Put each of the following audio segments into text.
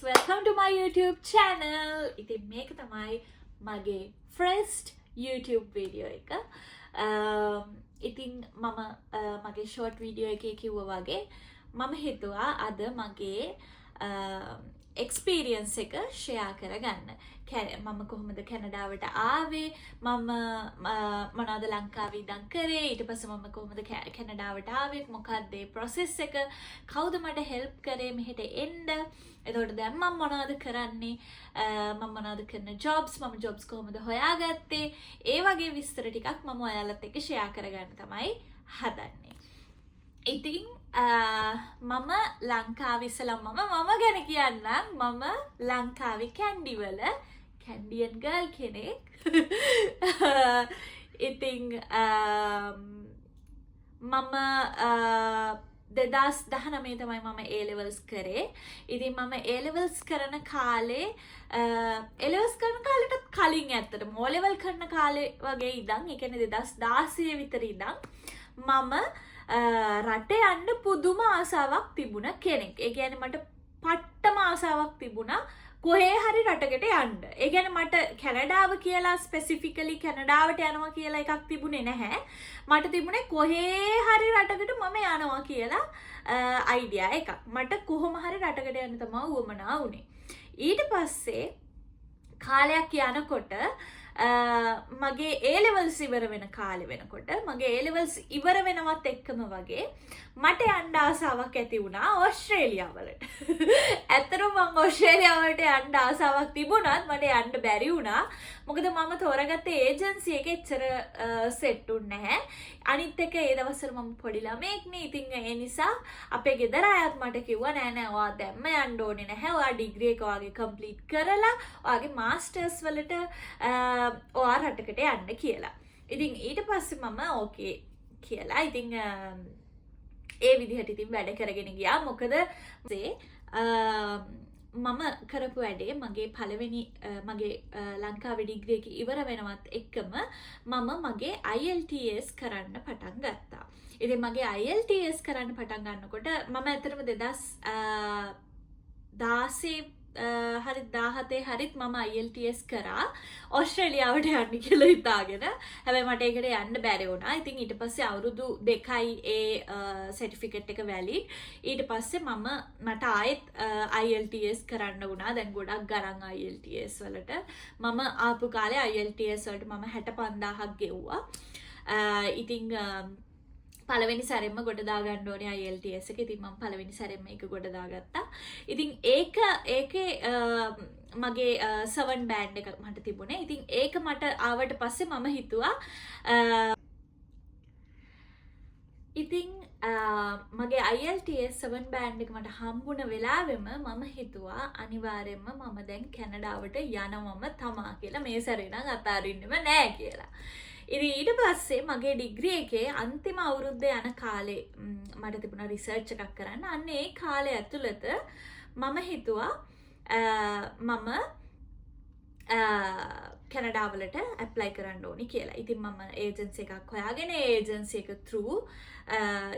welcome to my YouTube channel. ඉතින් මේක තමයි මගේ first YouTube video එක. ඉතින් මම මගේ short video එකේ කිව්වා වගේ මම හිතුවා අද මගේ experience එක share කරගන්න. මම කොහොමද කැනඩාවට ආවේ, මම මොනවද ලංකාවේ ඉඳන් කරේ, ඊට පස්සේ මම කොහොමද කැනඩාවට ආවේ, මොකක්ද ඒ process එක, කවුද මට help කරේ මෙහෙට එන්න, එතකොට දැන් මම මොනවද කරන්නේ, මම මොනවද කරන jobs, මම jobs කොහොමද හොයාගත්තේ, ඒ වගේ විස්තර ටිකක් මම ඔයාලත් එක්ක share කරගන්න තමයි හදන්නේ. ඉතින් මම ලංකාවේ ඉස්සලම මම ගැන කියන්නම්. මම ලංකාවේ කැන්ඩි වල කැන්ඩියන් ගර්ල් කෙනෙක්. ඉතින් මම 2019 තමයි මම A levels කරේ. ඉතින් මම A levels කරන කාලේ A levels කරන කාලෙටත් කලින් ඇත්තටම O level කරන කාලේ වගේ ඉඳන්, ඒ කියන්නේ 2016 විතර ඉඳන් මම රටේ යන්න පුදුම ආසාවක් තිබුණ කෙනෙක්. ඒ කියන්නේ මට පට්ටම ආසාවක් තිබුණා කොහේ හරි රටකට යන්න. ඒ කියන්නේ මට කැනඩාව කියලා ස්පෙસિෆිකලි කැනඩාවට යනවා කියලා එකක් තිබුණේ නැහැ. මට තිබුණේ කොහේ හරි රටකට මම යනවා කියලා අයිඩියා එකක්. මට කොහොම හරි රටකට යන්න තමයි උවමනා වුණේ. ඊට පස්සේ කාලයක් යනකොට මගේ A levels ඉවර වෙන කාලෙ වෙනකොට, මගේ A levels ඉවර වෙනවත් එක්කම වගේ මට යන්න ආසාවක් ඇති වුණා ඕස්ට්‍රේලියාවලට. ඇත්තටම මම ඕස්ට්‍රේලියාවට යන්න ආසාවක් තිබුණත් මට යන්න බැරි වුණා. මොකද මම තෝරගත්ත ඒජන්සි එක එච්චර සෙට් උන්නේ නැහැ. අනිත් එක ඒ දවස්වල මම පොඩි ළමෙක්නේ. ඉතින් ඒ නිසා අපේ ගෙදර අයත් මට කිව්වා නෑ ඔයා දැම්ම යන්න ඕනේ නැහැ. ඔයා ඩිග්‍රී එක ඔයාගේ කම්ප්ලීට් කරලා ඔයාගේ මාස්ටර්ස් වලට ඔයා රටකට යන්න කියලා. ඉතින් ඊට පස්සේ මම ඕකේ කියලා ඉතින් ඒ විදිහට ඉතින් වැඩ කරගෙන ගියා. මොකද මම කරපු වැඩේ මගේ පළවෙනි මගේ ලංකාවේ ඩිග්‍රී එක ඉවර වෙනවත් එක්කම මම මගේ IELTS කරන්න පටන් ගත්තා. ඉතින් මගේ IELTS කරන්න පටන් ගන්නකොට මම ඇත්තටම 2016 හරි 17 හරිත් මම IELTS කරා ඕස්ට්‍රේලියාවට යන්න කියලා හිතාගෙන. හැබැයි මට ඒකට යන්න බැරි වුණා. ඉතින් ඊට පස්සේ අවුරුදු 2යි ඒ සර්ටිෆිකේට් එක වැලිඩ්. ඊට පස්සේ මට ආයෙත් IELTS කරන්න වුණා. දැන් ගොඩක් ගණන් IELTS වලට. මම ආපු කාලේ IELTS වලට මම 65000ක් ගෙව්වා. ඉතින් පළවෙනි සැරෙන්ම ගොඩ දාගන්න ඕනේ IELTS එක. ඉතින් මම පළවෙනි සැරෙන්ම ඒක ගොඩ දාගත්තා. ඉතින් ඒකේ මගේ 7 බෑන්ඩ් එක මට තිබුණේ. ඉතින් ඒක මට ආවට පස්සේ මම හිතුවා ඉතින් මගේ IELTS 7 බෑන්ඩ් එක මට හම්බුන වෙලාවෙම මම හිතුවා අනිවාර්යයෙන්ම මම දැන් කැනඩාවට යනවම තමා කියලා. මේ සැරේ නම් අතාරින්නෙම නෑ කියලා. ඉතින් ඊට පස්සේ මගේ ඩිග්‍රී එකේ අන්තිම අවුරුද්ද යන කාලේ මට තිබුණා රිසර්ච් එකක් කරන්න. අන්න ඒ කාලේ ඇතුළත මම හිතුවා මම කැනඩාවලට ඇප්ලයි කරන්න ඕනි කියලා. ඉතින් මම ඒජන්සි එකක් හොයාගෙන ඒ ඒජන්සි එක through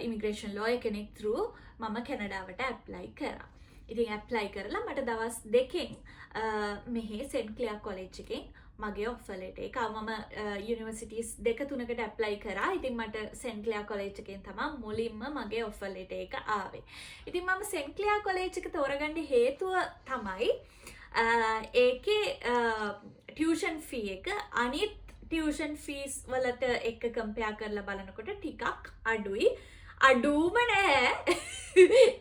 ඉමිග්‍රේෂන් ලෝයර් කෙනෙක් through මම කැනඩාවට ඇප්ලයි කරා. ඉතින් ඇප්ලයි කරලා මට දවස් 2කින් මෙහි සෙන්ට් ක්ලියර් කොලෙජ් එකෙන් මගේ ඔෆර් ලෙටර් එක මම යුනිවර්සිටිස් 2-3කට ඇප්ලයි කරා. ඉතින් මට සෙන්ට් ක්ලියර් කොලෙජ් එකෙන් තමයි මුලින්ම මගේ ඔෆර් ලෙටර් එක ආවේ. ඉතින් මම සෙන්ට් ක්ලියර් කොලෙජ් එක තෝරගන්න හේතුව තමයි ඒකේ ටියුෂන් ෆී එක අනිත් ටියුෂන් ෆීස් වලට එක්ක කම්පෙයාර් කරලා බලනකොට ටිකක් අඩුයි. අඩුම නැහැ.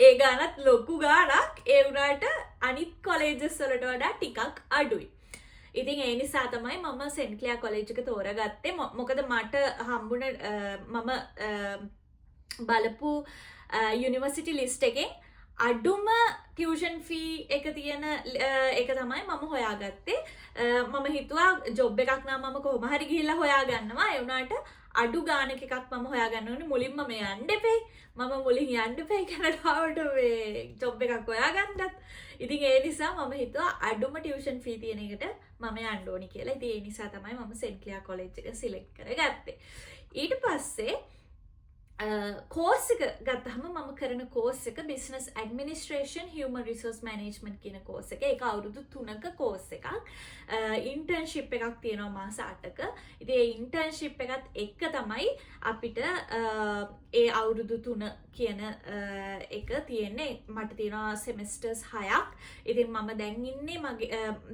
ඒ ගානත් ලොකු ගානක්. ඒ වුණාට අනිත් කොලෙජස් වලට වඩා ටිකක් අඩුයි. ඉතින් ඒ නිසා තමයි මම සෙන්ට් ක්ලියර් කොලෙජ් එක තෝරගත්තේ. මොකද මට හම්බුණ මම බලපු යුනිවර්සිටි ලිස්ට් එකෙන් අඩුම ටියුෂන් ෆී එක තියෙන එක තමයි මම හොයාගත්තේ. මම හිතුවා ජොබ් එකක් නම් මම කොහොම හරි ගිහිල්ලා හොයාගන්නවා. ඒ වුණාට අඩු ගානක එකක් මම හොයාගන්න ඕනේ. මුලින්ම මේ යන්න එපේ. මම මුලින් යන්න එපේ කැනඩාවට මේ ජොබ් එකක් හොයාගන්නත්. ඉතින් ඒ නිසා මම හිතුවා අඩුම ටියුෂන් ෆී තියෙන එකට මම යන්න ඕනි කියලා. ඉතින් ඒ නිසා තමයි මම සෙන්ට් ක්ලියර් කොලෙජ් එක සිලෙක්ට් කරගත්තේ. ඊට පස්සේ කෝස් එක ගත්තහම මම කරන කෝස් එක business administration human resource management කියන කෝස් එක. ඒක අවුරුදු 3ක කෝස් එකක්. ඉන්ටර්න්ෂිප් එකක් තියෙනවා මාස 8ක. ඉතින් ඒ ඉන්ටර්න්ෂිප් එකත් එක්ක තමයි අපිට ඒ අවුරුදු 3 කියන එක තියෙන්නේ. මට තියෙනවා සෙමෙස්ටර්ස් 6ක්. ඉතින් මම දැන් ඉන්නේ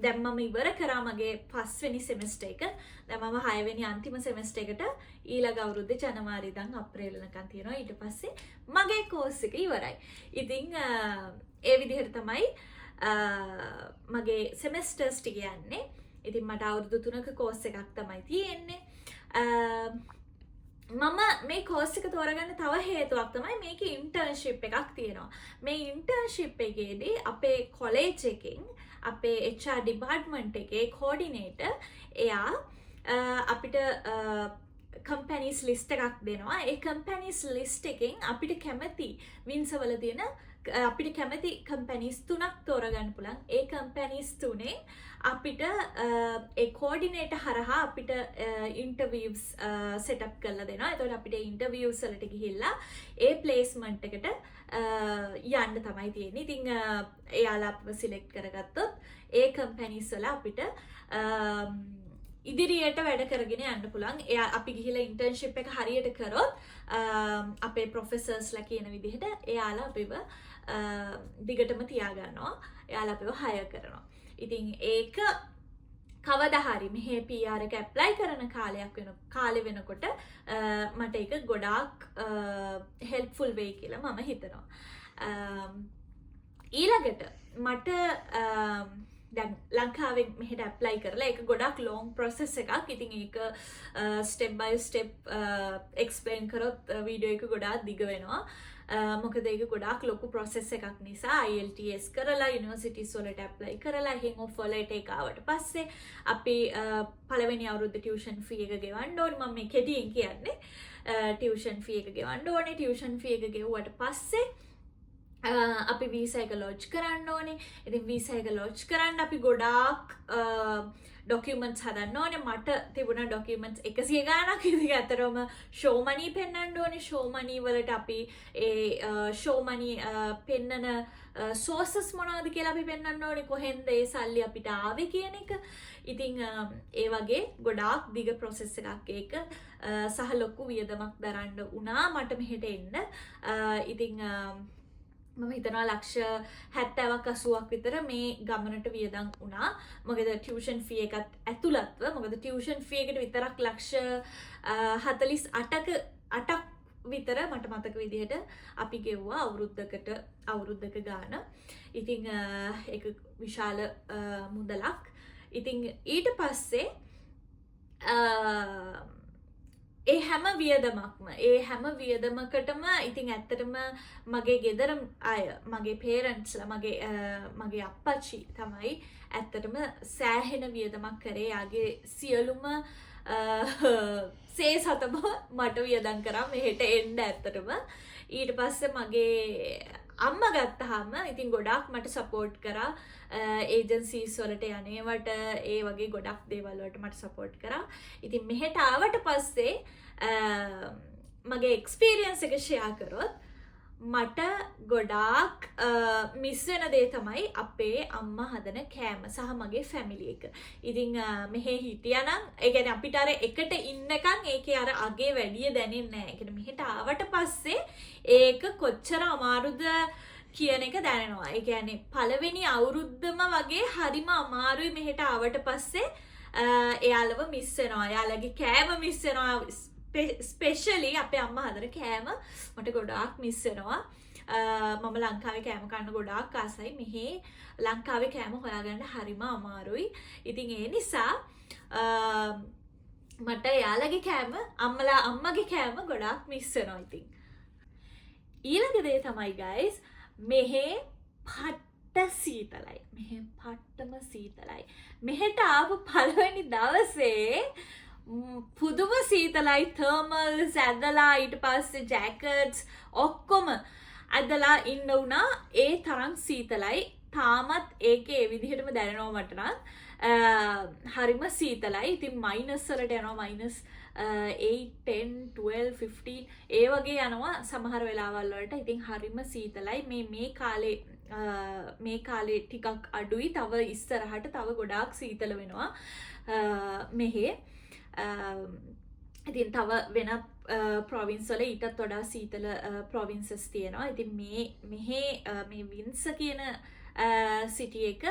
දැන් මම ඉවර කරා මගේ 5 වෙනි සෙමෙස්ටර් එක. දැන් මම 6 වෙනි අන්තිම සෙමෙස්ටර් එකට ඊළඟ අවුරුද්දේ ජනවාරි ඉඳන් අප්‍රේල් වෙනකන් තියෙනවා. ඊට පස්සේ මගේ කෝස් එක ඉවරයි. ඉතින් ඒ විදිහට තමයි මගේ සෙමෙස්ටර්ස් ටික යන්නේ. ඉතින් මට අවුරුදු 3ක කෝස් එකක් තමයි තියෙන්නේ. මම මේ කෝස් එක තෝරගන්න තව හේතුවක් තමයි මේකේ ඉන්ටර්න්ෂිප් එකක් තියෙනවා. මේ ඉන්ටර්න්ෂිප් එකේදී අපේ කොලේජ් එකෙන් අපේ HR ඩිපාර්ට්මන්ට් එකේ කෝඩිනේටර් එයා අපිට කම්පැනිස් ලිස්ට් එකක් දෙනවා. ඒ කම්පැනිස් ලිස්ට් එකෙන් අපිට කැමති වින්සවල තියෙන අපිට කැමති කම්පැනිස් 3ක් තෝරගන්න පුළුවන්. ඒ කම්පැනිස් 3ෙන් අපිට ඒ කෝඩිනේටර් හරහා අපිට ඉන්ටර්විව්ස් සෙට් අප් කරලා දෙනවා. එතකොට අපිට ඉන්ටර්විව්ස් වලට ගිහිල්ලා ඒ ප්ලේස්මන්ට් එකට යන්න තමයි තියෙන්නේ. ඉතින් එයාලා අපිව සිලෙක්ට් කරගත්තොත් ඒ කම්පැනිස් වල අපිට ඉදිරියට වැඩ කරගෙන යන්න පුළුවන්. එයා අපි ගිහිල්ලා ඉන්ටර්න්ෂිප් එක හරියට කරොත් අපේ ප්‍රොෆෙසර්ස්ලා කියන විදිහට එයාලා අපිව දිගටම තියාගන්නවා. එයාලා අපිව හයර් කරනවා. ඉතින් ඒක කවදා හරි මෙහි PR එක ඇප්ලයි කරන කාලේ වෙනකොට මට ඒක ගොඩාක් හෙල්ප්ෆුල් වෙයි කියලා මම හිතනවා. ඊළඟට මට දැන් ලංකාවෙන් මෙහෙට ඇප්ලයි කරලා ඒක ගොඩක් ලොං ප්‍රොසෙස් එකක්. ඉතින් ඒක ස්ටෙප් බයි ස්ටෙප් එක්ස්ප්ලেইন කරොත් වීඩියෝ එක ගොඩාක් දිග වෙනවා. මොකද ඒක ගොඩාක් ලොකු ප්‍රොසෙස් එකක් නිසා IELTS කරලා යුනිවර්සිටිස් වලට ඇප්ලයි කරලා එහෙන් ඔෆර් ලෙටර් ආවට පස්සේ අපි පළවෙනි අවුරුද්ද ටියුෂන් ෆී එක ගෙවන්න ඕනේ. මම මේ කෙටියෙන් කියන්නේ ටියුෂන් ෆී එක ගෙවන්න ඕනේ. ටියුෂන් ෆී එක ගෙවුවට පස්සේ අපි වීසා එක ලොන්ච් කරන්න ඕනේ. ඉතින් වීසා එක ලොන්ච් කරන්න අපි ගොඩාක් ඩොකියුමන්ට්ස් හදන්න ඕනේ. මට තිබුණා ඩොකියුමන්ට්ස් 100 ගාණක්. ඉතින් අතරම ෂෝ මනි පෙන්වන්න ඕනේ. ෂෝ මනි වලට අපි ඒ ෂෝ මනි පෙන්නන සෝසස් මොනවද කියලා අපි පෙන්වන්න ඕනේ. කොහෙන්ද ඒ සල්ලි අපිට ආවේ කියන එක. ඉතින් ඒ වගේ ගොඩාක් දිග ප්‍රොසෙස් එකක් ඒක. සහ ලොකු වියදමක් දරන්න වුණා මට මෙහෙට එන්න. ඉතින් මම හිතනවා ලක්ෂ 70ක් 80ක් විතර මේ ගමනට වියදම් වුණා. මොකද ටියුෂන් ෆී එකත් ඇතුළත්ව. මොකද ටියුෂන් ෆී එකට විතරක් ලක්ෂ 48ක් විතර මට මතක විදිහට අපි ගෙව්වා අවුරුද්දක ගාන. ඉතින් ඒක විශාල මුදලක්. ඉතින් ඊට පස්සේ ඒ හැම වියදමකටම ඉතින් ඇත්තටම මගේ ගෙදර අය මගේ පේරන්ට්ස්ලා මගේ අප්පච්චි තමයි ඇත්තටම සෑහෙන වියදමක් කරේ. යාගේ සියලුම සේ සතම මට වියදම් කරා මෙහෙට එන්න. ඇත්තටම ඊට පස්සේ මගේ අම්මා ගත්තාම ඉතින් ගොඩාක් මට සපෝට් කරා. ඒජන්සීස් වලට යන්නේවට ඒ වගේ ගොඩක් දේවල් වලට මට සපෝට් කරා. ඉතින් මෙහෙට ආවට පස්සේ මගේ එක්ස්පීරියන්ස් එක ෂෙයා කරොත් මට ගොඩාක් මිස් වෙන දේ තමයි අපේ අම්මා හදන කෑම සහ මගේ ෆැමිලි එක. ඉතින් මෙහෙ හිටියානම් ඒ කියන්නේ අපිට අර එකට ඉන්නකන් ඒකේ අර අගේ වැඩිය දැනෙන්නේ නැහැ. ඒ කියන්නේ මෙහෙට ආවට පස්සේ ඒක කොච්චර අමාරුද කියන එක දැනෙනවා. ඒ කියන්නේ පළවෙනි අවුරුද්දම වගේ හරිම අමාරුයි මෙහෙට ආවට පස්සේ එයාලව මිස් වෙනවා. එයාලගේ කෑම මිස් වෙනවා. ස්පෙෂලි අපේ අම්මා හදන කෑම මට ගොඩාක් මිස් වෙනවා. මම ලංකාවේ කෑම කන්න ගොඩාක් ආසයි. මෙහි ලංකාවේ කෑම හොයාගන්න හරිම අමාරුයි. ඉතින් ඒ නිසා මට එයාලගේ කෑම අම්මගේ කෑම ගොඩාක් මිස් වෙනවා. ඉතින් ඊළඟ දේ තමයි guys මෙහෙ පට්ට සීතලයි. මෙහෙ පට්ටම සීතලයි. මෙහෙට ආපු පළවෙනි දවසේ පුදුම සීතලයි. තර්මල්ස් ඇදලා ඊට පස්සේ ජැකට්ස් ඔක්කොම ඇදලා ඉන්න වුණා. ඒ තරම් සීතලයි. තාමත් ඒකේ ඒ විදිහටම දැනෙනවා මට නම්. හරිම සීතලයි. ඉතින් මයිනස් වලට යනවා. 8 10 12 15 ඒ වගේ යනවා සමහර වෙලාවල් වලට. ඉතින් හරිම සීතලයි මේ කාලේ ටිකක් අඩුයි. තව ඉස්සරහට තව ගොඩාක් සීතල වෙනවා මෙහේ. ඉතින් තව වෙනත් ප්‍රොවින්ස් වල ඊටත් වඩා සීතල ප්‍රොවින්සස් තියෙනවා. ඉතින් මේ වින්ස කියන සිටි එක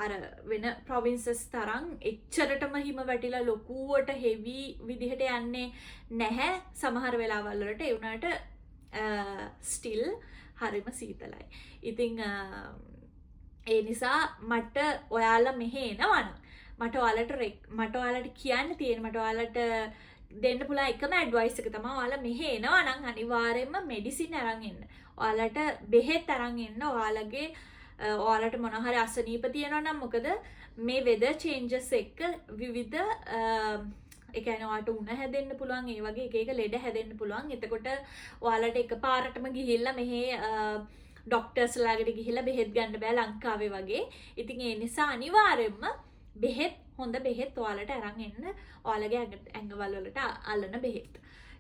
අර වෙන ප්‍රොවින්සස් තරම් එච්චරටම හිම වැටිලා ලොකුවට හෙවි විදිහට යන්නේ නැහැ සමහර වෙලාවල් වලට. ඒ වුණාට ස්ටිල් හරිම සීතලයි. ඉතින් ඒ නිසා මට ඔයාලා මෙහෙ එනවනම් මට ඔයාලට කියන්න තියෙන මට ඔයාලට දෙන්න පුළුවන් එකම ඇඩ්වයිස් එක තමයි ඔයාලා මෙහෙ එනවා නම් අනිවාර්යයෙන්ම මෙඩිසින් අරන් එන්න. ඔයාලට බෙහෙත් අරන් එන්න. ඔයාලට මොන හරි අසනීප තියෙනවා නම් මොකද මේ වෙදර් චේන්ජස් එක්ක විවිධ ඒ කියන්නේ ඔයාලට උණ හැදෙන්න පුළුවන්, ඒ වගේ එක ලෙඩ හැදෙන්න පුළුවන්. එතකොට ඔයාලට එකපාරටම ගිහිල්ලා මෙහෙ ඩොක්ටර්ස් ලාගෙට ගිහිල්ලා බෙහෙත් ගන්න බෑ ලංකාවේ වගේ. ඉතින් ඒ නිසා අනිවාර්යයෙන්ම බෙහෙත් හොඳ බෙහෙත් ඔයාලට අරන් එන්න. ඔයාලගේ ඇඟවල වලට අල්ලන බෙහෙත්.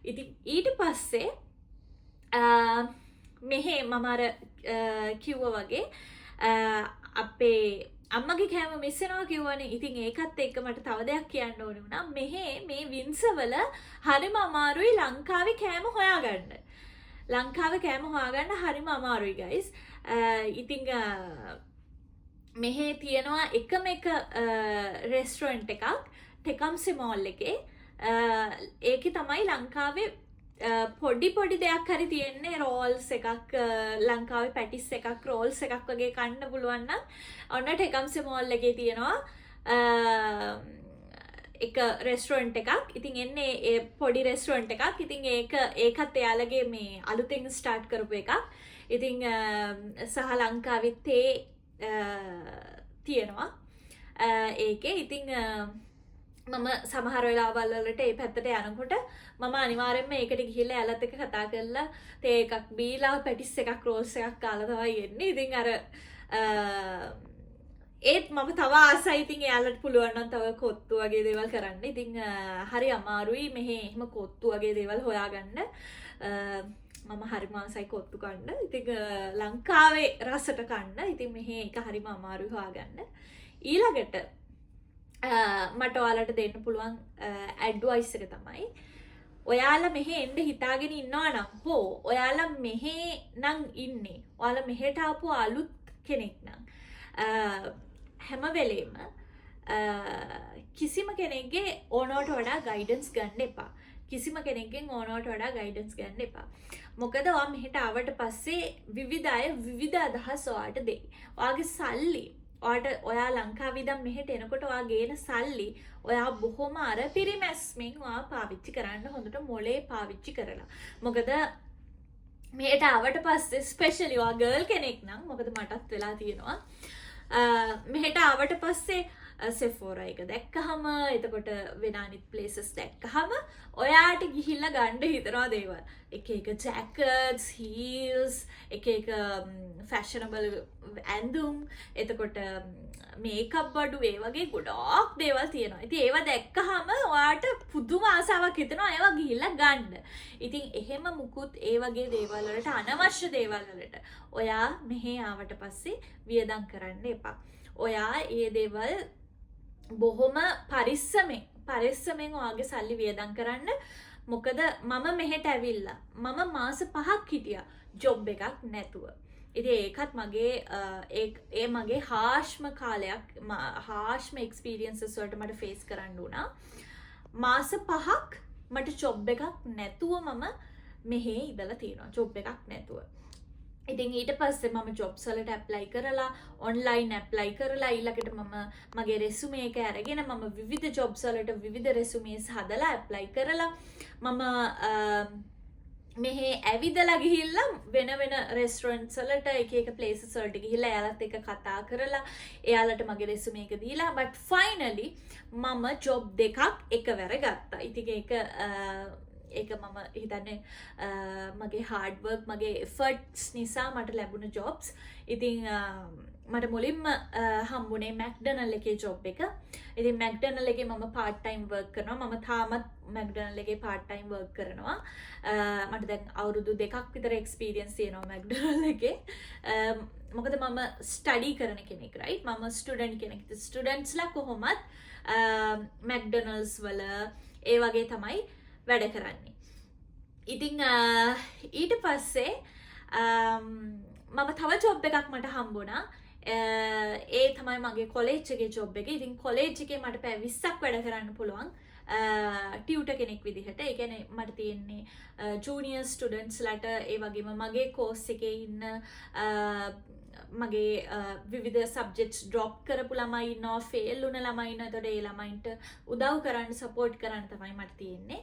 ඉතින් ඊට පස්සේ මෙහෙ මම අර කිව්වා වගේ අපේ අම්මගේ කෑම මිස් වෙනවා කිව්වනේ. ඉතින් ඒකත් එක්ක මට තව දෙයක් කියන්න ඕනේ වුණා. මෙහෙ මේ වින්සවල හරිම අමාරුයි ලංකාවේ කෑම හොයාගන්න. ලංකාවේ කෑම හොයාගන්න හරිම අමාරුයි guys. ඉතින් මෙහෙ තියෙනවා එකම එක රෙස්ටොරන්ට් එකක් ටෙකම්සේ මෝල් එකේ. ඒකේ තමයි ලංකාවේ පොඩි දෙයක් හරි තියෙන්නේ. රෝල්ස් එකක් ලංකාවේ පැටිස් එකක් රෝල්ස් එකක් වගේ කන්න පුළුවන් නම් ඔන්න ටෙකම්සේ මෝල් එකේ තියෙනවා එක රෙස්ටොරන්ට් එකක්. ඉතින් එන්නේ ඒ පොඩි රෙස්ටොරන්ට් එකක්. ඉතින් ඒකත් එයාලගේ මේ අලුතෙන් ස්ටාර්ට් කරපු එකක්. ඉතින් සහ ලංකාවේ තේ තියෙනවා ඒකේ. ඉතින් මම සමහර වෙලාවල් වලට ඒ පැත්තට යනකොට මම අනිවාර්යෙන්ම ඒකට ගිහිල්ලා එයාලත් එක්ක කතා කරලා තේ එකක් බීලා පැටිස් එකක් රෝල්ස් එකක් කාලා තමයි එන්නේ. ඉතින් අර ඒත් මම තව ආසයි. ඉතින් එයාලට පුළුවන් නම් තව කොත්තු වගේ දේවල් කරන්න. ඉතින් හරි අමාරුයි මෙහෙ එහෙම කොත්තු වගේ දේවල් හොයාගන්න. මම හරිම ආසයි කොත්තු කන්න. ඉතින් ලංකාවේ රසට කන්න. ඉතින් මෙහෙ එක හරිම අමාරුයි හොයාගන්න. ඊළඟට මට ඔයාලට දෙන්න පුළුවන් ඇඩ්වයිස් එක තමයි ඔයාලා මෙහෙ එන්න හිතාගෙන ඉන්නවා නම් හෝ ඔයාලා මෙහෙ නම් ඉන්නේ ඔයාලා මෙහෙට ආපු අලුත් කෙනෙක් නම් හැම වෙලේම කිසිම කෙනෙක්ගේ ඕනවට වඩා ගයිඩන්ස් ගන්න එපා. කිසිම කෙනෙක්ගෙන් ඕනවට වඩා ගයිඩන්ස් ගන්න එපා. මොකද ඔයා මෙහෙට ආවට පස්සේ විවිධ අය විවිධ අදහස් ඔයාට දෙයි. ඔයාගේ සල්ලි ඔයා ලංකාවේ ඉඳන් මෙහෙට එනකොට ඔයා ගේන සල්ලි ඔයා බොහොම අර පිරිමැස්මෙන් ඔයා පාවිච්චි කරන්න හොඳට මොලේ පාවිච්චි කරලා. මොකද මෙහෙට ආවට පස්සේ ස්පෙෂලි ඔයා ගර්ල් කෙනෙක් නම් මොකද මටත් වෙලා තියෙනවා. මෙහෙට ආවට පස්සේ සෙෆෝරා එක දැක්කහම එතකොට වෙන අනිත් ප්ලේසස් දැක්කහම ඔයාට ගිහිල්ලා ගන්න හිතනවා දේවල්. එක ජැකට්ස්, හීල්ස්, එක ෆැෂනබල් ඇඳුම්, එතකොට මේකප් බඩු ඒ වගේ ගොඩාක් දේවල් තියෙනවා. ඉතින් ඒවා දැක්කහම ඔයාට පුදුම ආසාවක් හිතෙනවා ඒවා ගිහිල්ලා ගන්න. ඉතින් එහෙම මුකුත් ඒ වගේ දේවල් වලට අනවශ්‍ය දේවල් වලට ඔයා මෙහෙ ආවට පස්සේ වියදම් කරන්න එපා. ඔයා ඒ දේවල් බොහොම පරිස්සමෙන් ඔයාගේ සල්ලි වියදම් කරන්න. මොකද මම මෙහෙට ඇවිල්ලා මම මාස 5ක් හිටියා ජොබ් එකක් නැතුව. ඉතින් ඒකත් මගේ මගේ හාෂ්ම කාලයක් හාෂ්ම එක්ස්පීරියන්සස් වලට මට ෆේස් කරන්න වුණා. මාස 5ක් මට ජොබ් එකක් නැතුව මම මෙහෙ ඉඳලා තියෙනවා ජොබ් එකක් නැතුව. ඉතින් ඊට පස්සේ මම ජොබ්ස් වලට ඇප්ලයි කරලා ඔන්ලයින් ඇප්ලයි කරලා ඊළඟට මම මගේ රෙසුමේ එක අරගෙන මම විවිධ ජොබ්ස් වලට විවිධ රෙසුමේස් හදලා ඇප්ලයි කරලා මම මෙහෙ ඇවිදලා ගිහිල්ලා වෙන රෙස්ටොරන්ට්ස් වලට එක ප්ලේසස් වලට ගිහිල්ලා එයාලත් එක්ක කතා කරලා එයාලට මගේ රෙසුමේ එක දීලා but finally මම ජොබ් දෙකක් එකවර ගත්තා. ඉතින් ඒක මම හිතන්නේ මගේ hard work මගේ efforts නිසා මට ලැබුණ jobs. ඉතින් මට මුලින්ම හම්බුනේ McDonald එකේ job එක. ඉතින් McDonald එකේ මම part time work කරනවා. මම තාමත් McDonald එකේ part time work කරනවා. මට දැන් අවුරුදු 2ක් විතර experience තියෙනවා McDonald එකේ. මොකද මම study කරන කෙනෙක් right. මම student කෙනෙක්. students ලා කොහොමත් McDonald's වල ඒ වගේ තමයි වැඩ කරන්නේ. ඉතින් ඊට පස්සේ මම තව ජොබ් එකක් මට හම්බුණා. ඒ තමයි මගේ කොලේජ් එකේ ජොබ් එක. ඉතින් කොලේජ් එකේ මට පැය 20ක් වැඩ කරන්න පුළුවන් ටියුටර් කෙනෙක් විදිහට. ඒ කියන්නේ මට තියෙන්නේ ජූනියර් ස්ටුඩන්ට්ස් ලට ඒ වගේම මගේ කෝස් එකේ ඉන්න මගේ විවිධ සබ්ජෙක්ට්ස් ඩ්‍රොප් කරපු ළමයි ඉන්නවා, ෆේල් වුණ ළමයි ඉන්නවා. ඒතකොට ඒ ළමයින්ට උදව් කරන්න, සපෝට් කරන්න තමයි මට තියෙන්නේ.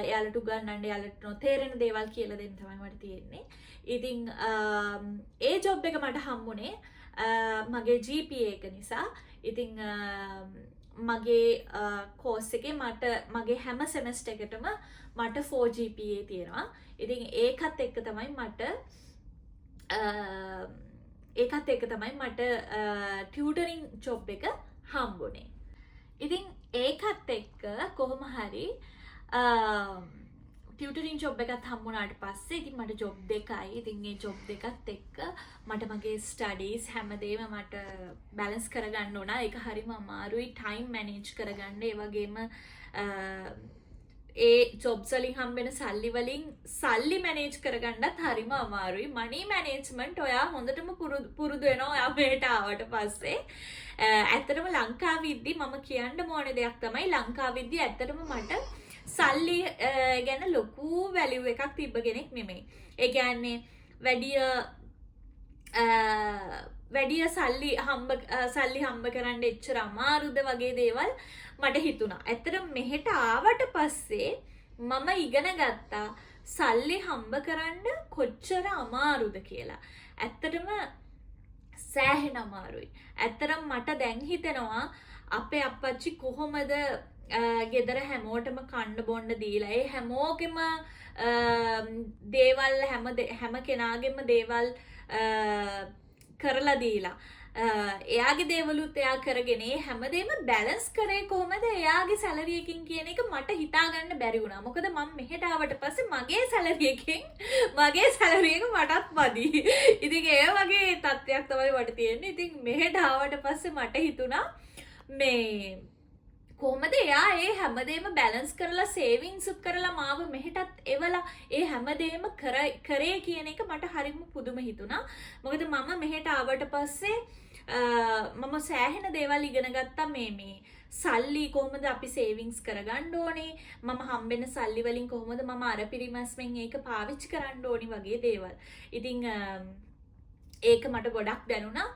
එයාලට උගන්වන්න, එයාලට නොතේරෙන දේවල් කියලා දෙන්න තමයි මට තියෙන්නේ. ඉතින් ඒ ජොබ් එක මට හම්බුනේ මගේ GPA එක නිසා. ඉතින් මගේ කෝස් එකේ මගේ හැම සෙමස්ටර් එකටම මට 4 GPA තියෙනවා. ඉතින් ඒකත් එක්ක තමයි මට ටියුටරින් ජොබ් එක හම්බුනේ. ඉතින් ඒකත් එක්ක කොහොම හරි ටියුටරින් ජොබ් එකත් හම්බුනාට පස්සේ ඉතින් මට ජොබ් දෙකයි. ඉතින් මේ ජොබ් දෙකත් එක්ක මට මගේ ස්ටඩීස් හැමදේම මට බැලන්ස් කරගන්න ඕන. ඒක හරිම අමාරුයි ටයිම් මැනේජ් කරගන්න. ඒ වගේම ඒ ජොබ්ස් වලින් හම්බෙන සල්ලි වලින් සල්ලි මැනේජ් කරගන්නත් හරිම අමාරුයි. මනි මැනේජ්මන්ට් ඔයා හොඳටම පුරුදු වෙනවා ඔයා මෙහෙට ආවට පස්සේ. ඇත්තටම ලංකාවෙද්දි මම කියන්න ඕනේ දෙයක් තමයි ලංකාවෙද්දි ඇත්තටම මට සල්ලි ගැන ලොකු වැලියු එකක් තිබ්බ කෙනෙක් නෙමෙයි. ඒ කියන්නේ වැඩිය සල්ලි හම්බ කරන්න එච්චර අමාරුද වගේ දේවල් මට හිතුණා. ඇත්තටම මෙහෙට ආවට පස්සේ මම ඉගෙන ගත්තා සල්ලි හම්බ කරන්න කොච්චර අමාරුද කියලා. ඇත්තටම සෑහෙන අමාරුයි. ඇත්තටම මට දැන් හිතෙනවා අපේ අප්පච්චි කොහොමද ගෙදර හැමෝටම කන්න බොන්න දීලා ඒ හැමෝගෙම දේවල් හැම කෙනාගෙම දේවල් කරලා දීලා එයාගේ දේවලුත් එයා කරගෙන හැමදේම බැලන්ස් කරේ කොහොමද එයාගේ සැලරි එකකින් කියන එක මට හිතා ගන්න බැරි වුණා. මොකද මම මෙහෙට ආවට පස්සේ මගේ සැලරි එකෙන් මගේ සැලරි එක මටත් මදි. ඉතින් ඒ වගේ තත්ත්වයක් තමයි මට තියෙන්නේ. ඉතින් මෙහෙට ආවට පස්සේ මට හිතුණා මේ කොහොමද එයා ඒ හැමදේම බැලන්ස් කරලා සේවිංස් කරලා මාව මෙහෙටත් එවලා ඒ හැමදේම කරේ කියන එක මට හරිම පුදුම හිතුණා. මොකද මම මෙහෙට ආවට පස්සේ මම සෑහෙන දේවල් ඉගෙන ගත්තා මේ සල්ලි කොහොමද අපි සේවිංස් කරගන්න ඕනේ, මම හම්බෙන සල්ලි වලින් කොහොමද මම අර පිරිමැස්මෙන් ඒක පාවිච්චි කරන්න ඕනි වගේ දේවල්. ඉතින් ඒක මට ගොඩක් දැනුණා.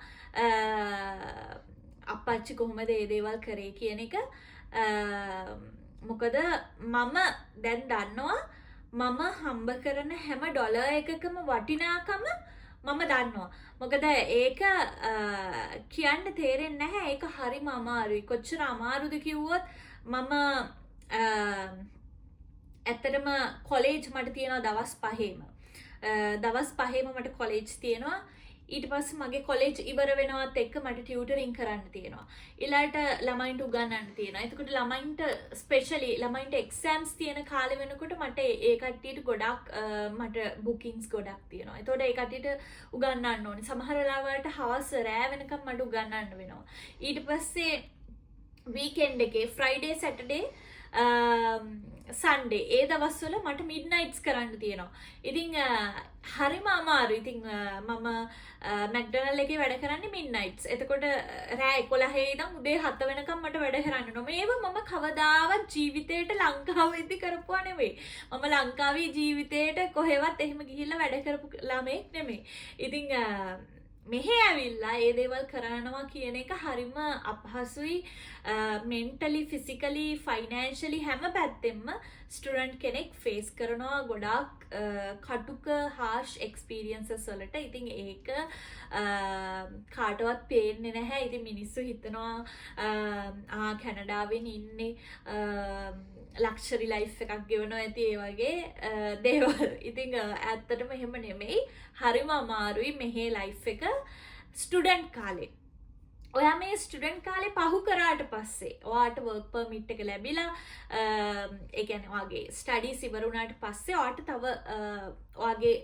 අප්පච්චි කොහොමද ඒ දේවල් කරේ කියන එක. මොකද මම දැන් දන්නවා මම හම්බ කරන හැම ඩොලර් එකකම වටිනාකම මම දන්නවා. මොකද ඒක කියන්න තේරෙන්නේ නැහැ. ඒක හරිම අමාරුයි. කොච්චර අමාරුද කිව්වොත් මම ඇත්තටම කොලේජ් මට තියෙනවා දවස් 5ෙම. දවස් 5ෙම මට කොලේජ් තියෙනවා. ඊට පස්සේ මගේ කොලේජ් ඉවර වෙනවත් එක්ක මට ටියුටරින් කරන්න තියෙනවා. ඊළාට ළමයින්ට උගන්වන්න තියෙනවා. එතකොට ළමයින්ට ස්පෙෂලි ළමයින්ට එක්සෑම්ස් තියෙන කාලේ වෙනකොට මට ඒ කට්ටියට ගොඩක් මට බුකින්ග්ස් ගොඩක් තියෙනවා. එතකොට ඒ කට්ටියට උගන්වන්න ඕනේ. සමහර වෙලාවට හවස රෑ වෙනකම් මට උගන්වන්න වෙනවා. ඊට පස්සේ වීකෙන්ඩ් එකේ ෆ්‍රයිඩේ සැටර්ඩේ සන්ඩේ ඒ දවස්වල මට මිඩ්නයිට්ස් කරන්න තියෙනවා. ඉතින් හරිම අමාරුයි. ඉතින් මම මැක්ඩොනල්ඩ් එකේ වැඩ කරන්නේ මිඩ්නයිට්ස්. එතකොට රෑ 11 ඉඳන් උදේ 7 වෙනකම් මට වැඩ කරන්න ඕන. මේව මම කවදාවත් ජීවිතේට ලංකාවෙදි කරපුවා නෙවෙයි. මම ලංකාවේ ජීවිතේට කොහෙවත් එහෙම ගිහිල්ලා වැඩ කරපු ළමෙක් නෙමෙයි. ඉතින් මෙහෙ ඇවිල්ලා ඒ දේවල් කරනවා කියන එක හරිම අපහසුයි. මෙන්ටලි, ෆිසිකලි, ෆයිනෑන්ෂලි හැම පැත්තෙම ස්ටුඩන්ට් කෙනෙක් ෆේස් කරනවා ගොඩාක් කටුක හාර්ෂ් එක්ස්පීරියන්සස් වලට. ඉතින් ඒක කාටවත් පේන්නේ නැහැ. ඉතින් මිනිස්සු හිතනවා කැනඩාවෙන් ඉන්නේ ලක්ෂරි ලයිෆ් එකක් ගෙවනවා ඇති ඒ වගේ දේවල්. ඉතින් ඇත්තටම එහෙම නෙමෙයි. හරිම අමාරුයි මෙහි ලයිෆ් එක ස්ටුඩන්ට් කාලේ. ඔයා මේ ස්ටුඩන්ට් කාලේ පහු කරාට පස්සේ ඔයාට වර්ක් පර්මිට් එක ලැබිලා ඒ කියන්නේ ඔයාගේ ස්ටඩීස් ඉවර වුණාට පස්සේ ඔයාට තව ඔයාගේ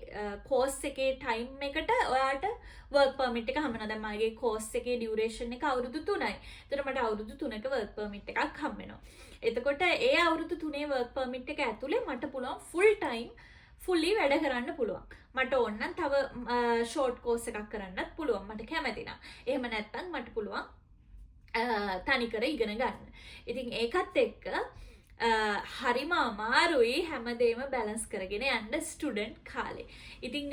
කෝස් එකේ ටයිම් එකට ඔයාට වර්ක් පර්මිට් එක හම්බෙනවා. දැන් මගේ කෝස් එකේ ඩියුරේෂන් එක අවුරුදු 3යි. ඒතර මට අවුරුදු 3ක වර්ක් පර්මිට් එකක් හම්බෙනවා. එතකොට ඒ අවුරුදු 3 වර්ක් පර්මිට් එක ඇතුලේ මට පුළුවන් ෆුල් ටයිම් ෆුල්ලි වැඩ කරන්න පුළුවන්. මට ඕනනම් තව ෂෝට් කෝස් එකක් කරන්නත් පුළුවන් මට කැමති නම්. එහෙම නැත්නම් මට පුළුවන් තනිකර ඉගෙන ගන්න. ඉතින් ඒකත් එක්ක හරිම අමාරුයි හැමදේම බැලන්ස් කරගෙන යන්න ස්ටුඩන්ට් කාලේ. ඉතින්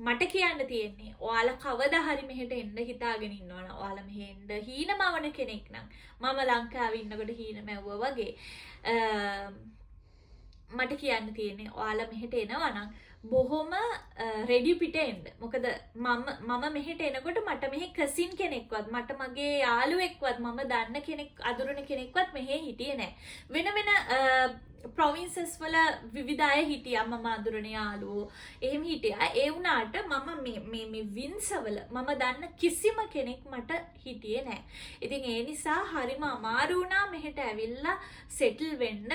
මට කියන්න තියෙන්නේ ඔයාලා කවදා හරි මෙහෙට එන්න හිතාගෙන ඉන්නවනම් ඔයාලා මෙහෙ එන්න හීනමවන කෙනෙක් නම් මම ලංකාවේ ඉන්නකොට හීන මැව්වා වගේ මට කියන්න තියෙන්නේ ඔයාලා මෙහෙට එනවා නම් බොහොම රෙඩි පිට එන්න. මොකද මම මෙහෙට එනකොට මට මෙහෙ කසින් කෙනෙක්වත් මට මගේ යාළුවෙක්වත් මම දන්න කෙනෙක් අඳුරන කෙනෙක්වත් මෙහෙ හිටියේ නැහැ. වෙන වෙන ප්‍රොවින්සස් වල විවිධ අය හිටියා මම අඳුරන යාළුවෝ. එහෙම හිටියා. ඒ වුණාට මම මේ වින්සවල මම දන්න කිසිම කෙනෙක් මට හිටියේ නැහැ. ඉතින් ඒ නිසා හරිම අමාරු වුණා මෙහෙට ඇවිල්ලා සෙටල් වෙන්න.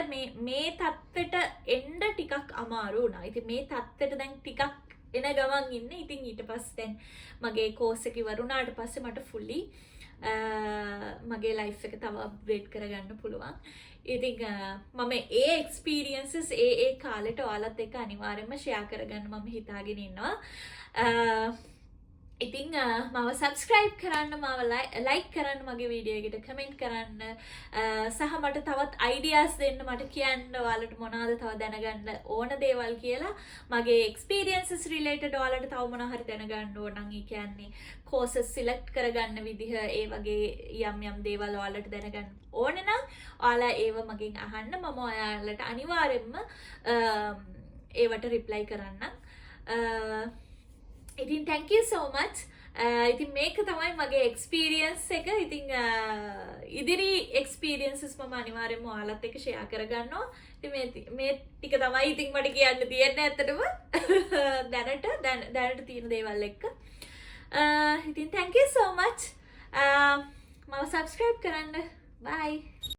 මේ තත්ත්වෙට එන්න ටිකක් අමාරු වුණා. ඉතින් මේ තත්ත්වෙට දැන් ටිකක් එන ගමන් ඉන්නේ. ඉතින් ඊට පස්සේ දැන් මගේ කෝස් එක ඉවර වුණාට පස්සේ මට ෆුල්ලි මගේ ලයිෆ් එක තව අප්ග්‍රේඩ් කරගන්න පුළුවන්. ඉතින් මම ඒ එක්ස්පීරියන්සස් ඒ කාලෙට ඔයාලත් එක්ක අනිවාර්යයෙන්ම ෂෙයා කරගන්න මම හිතාගෙන ඉන්නවා. ඉතින් මම සබස්ක්‍රයිබ් කරන්න, මම ලයික් කරන්න, මගේ වීඩියෝ එකට කමෙන්ට් කරන්න, සහ මට තවත් අයිඩියාස් දෙන්න, මට කියන්න ඔයාලට මොනවද තව දැනගන්න ඕන දේවල් කියලා. මගේ එක්ස්පීරියන්සස් රිලේටඩ් ඔයාලට තව මොනවා හරි දැනගන්න ඕන නම් ඒ කියන්නේ කෝසස් සිලෙක්ට් කරගන්න විදිහ ඒ වගේ යම් දේවල් ඔයාලට දැනගන්න ඕන නම් ඔයාලා ඒව මගෙන් අහන්න. මම ඔයාලට අනිවාර්යයෙන්ම ඒවට රිප්ලයි කරන්නම්. ඉතින් thank you so much. ඉතින් මේක තමයි මගේ එක්ස්පීරියන්ස් එක. ඉතින් ඉදිරි එක්ස්පීරියන්සස් මම අනිවාර්යයෙන්ම ඔයාලත් එක්ක ෂෙයා කරගන්නවා. ඉතින් මේ ටික තමයි ඉතින් මට කියන්න තියෙන්නේ ඇත්තටම දැනට තියෙන දේවල් එක්ක. ඉතින් thank you so much. මම subscribe කරන්න. Bye.